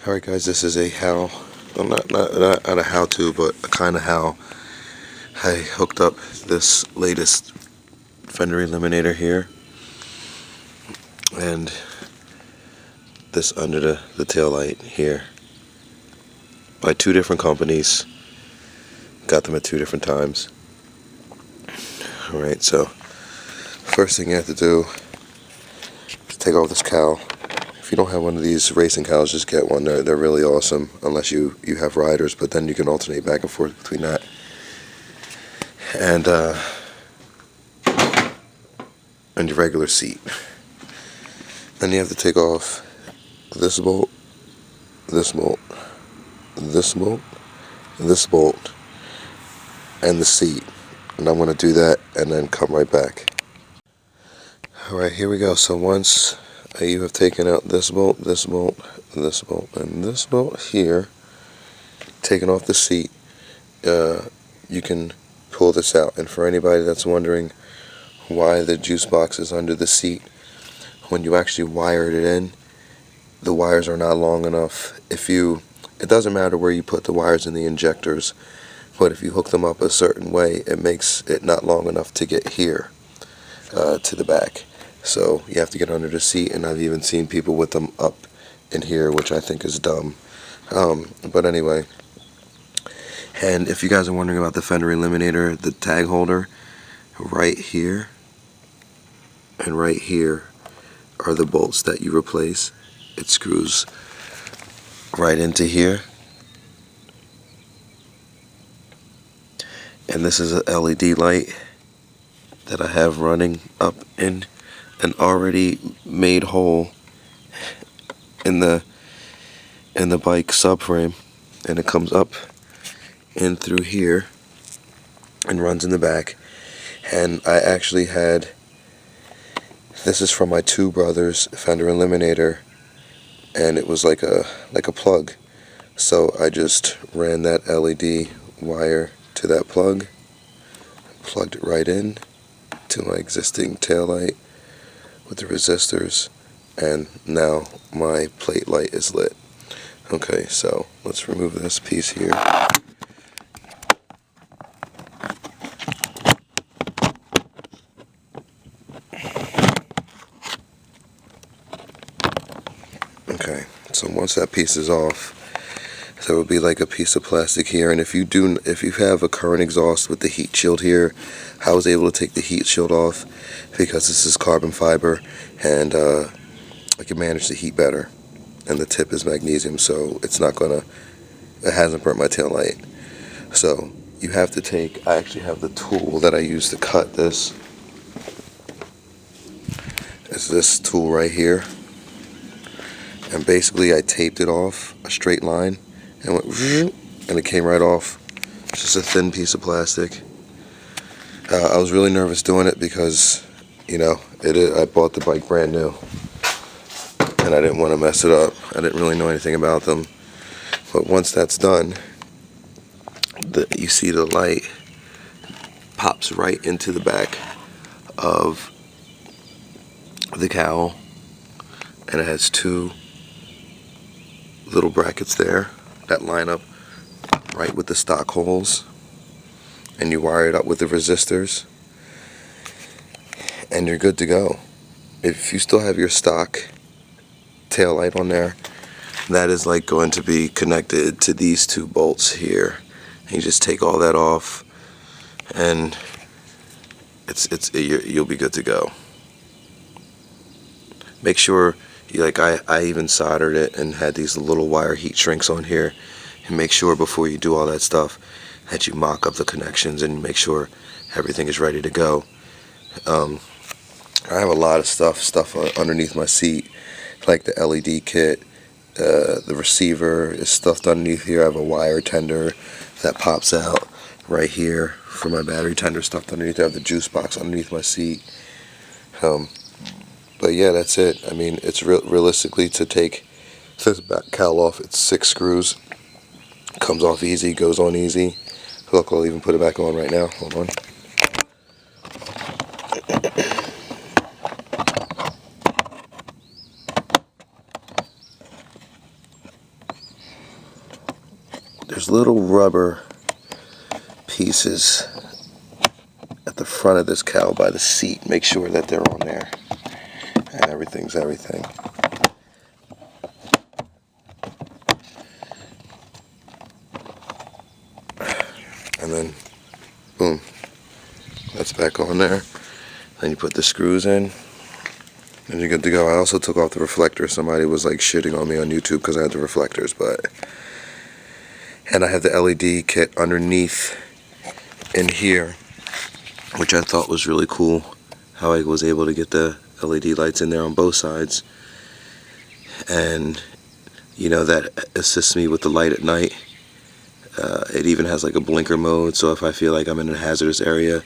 Alright guys, this is a how, well, not a how-to, but a kind of how I hooked up this latest fender eliminator here and this under the tail light here by two different companies. Got them at two different times. Alright, so first thing you have to do is take off this cowl. If you don't have one of these racing cowls, just get one. They're really awesome, unless you have riders, but then you can alternate back and forth between that. And your regular seat. Then you have to take off this bolt, this bolt, this bolt, this bolt, and the seat. And I'm going to do that and then come right back. Alright, here we go. So once you have taken out this bolt, this bolt, this bolt, and this bolt here, taken off the seat, you can pull this out. And for anybody that's wondering why the juice box is under the seat, when you actually wired it in, the wires are not long enough. It doesn't matter where you put the wires in the injectors, but if you hook them up a certain way, it makes it not long enough to get here to the back. So you have to get under the seat, and I've even seen people with them up in here, which I think is dumb. But anyway, and if you guys are wondering about the fender eliminator, the tag holder, right here and right here are the bolts that you replace. It screws right into here. And this is an LED light that I have running up in an already made hole in the bike subframe, and it comes up in through here and runs in the back. And I actually had, this is from my two brothers' fender eliminator, and it was like a plug. So I just ran that LED wire to that plug, plugged it right in to my existing taillight with the resistors, and now my plate light is lit. Okay, so let's remove this piece here. Okay, so once that piece is off, there will be like a piece of plastic here, and if you have a current exhaust with the heat shield here, I was able to take the heat shield off because this is carbon fiber, and I can manage the heat better. And the tip is magnesium, so it hasn't burnt my tail light. So you have to take, I actually have the tool that I use to cut this. It's this tool right here, and basically I taped it off a straight line and went, and it came right off. It's just a thin piece of plastic. I was really nervous doing it because, you know, I bought the bike brand new, and I didn't want to mess it up. I didn't really know anything about them. But once that's done, you see the light pops right into the back of the cowl, and it has two little brackets there that line up right with the stock holes, and you wire it up with the resistors, and you're good to go. If you still have your stock tail light on there, that is like going to be connected to these two bolts here. And you just take all that off, and you'll be good to go. Make sure I even soldered it and had these little wire heat shrinks on here, and make sure before you do all that stuff that you mock up the connections and make sure everything is ready to go. I have a lot of stuff underneath my seat, like the LED kit. The receiver is stuffed underneath here. I have a wire tender that pops out right here for my battery tender stuffed underneath. I have the juice box underneath my seat. But yeah, that's it. I mean, it's realistically, to take this back cowl off, it's 6 screws. Comes off easy, goes on easy. Look, I'll even put it back on right now. Hold on. there's little rubber pieces at the front of this cowl by the seat. Make sure that they're on there, and everything's everything. And then boom, that's back on there. Then you put the screws in and you're good to go. I also took off the reflector. Somebody was like shitting on me on YouTube because I had the reflectors, and I had the LED kit underneath in here, which I thought was really cool, how I was able to get the LED lights in there on both sides. And you know, that assists me with the light at night. It even has like a blinker mode, so if I feel like I'm in a hazardous area,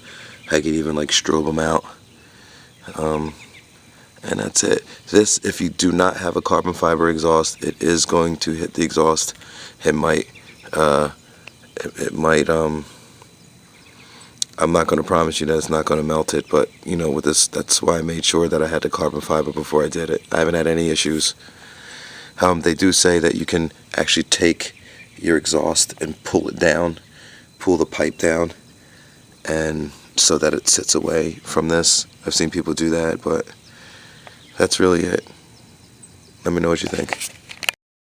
I can even like strobe them out. And that's it. This, if you do not have a carbon fiber exhaust, it is going to hit the exhaust. It might, I'm not going to promise you that it's not going to melt it, but you know, with this, that's why I made sure that I had the carbon fiber before I did it. I haven't had any issues. They do say that you can actually take your exhaust and pull it down, pull the pipe down, and so that it sits away from this. I've seen people do that, but that's really it. Let me know what you think.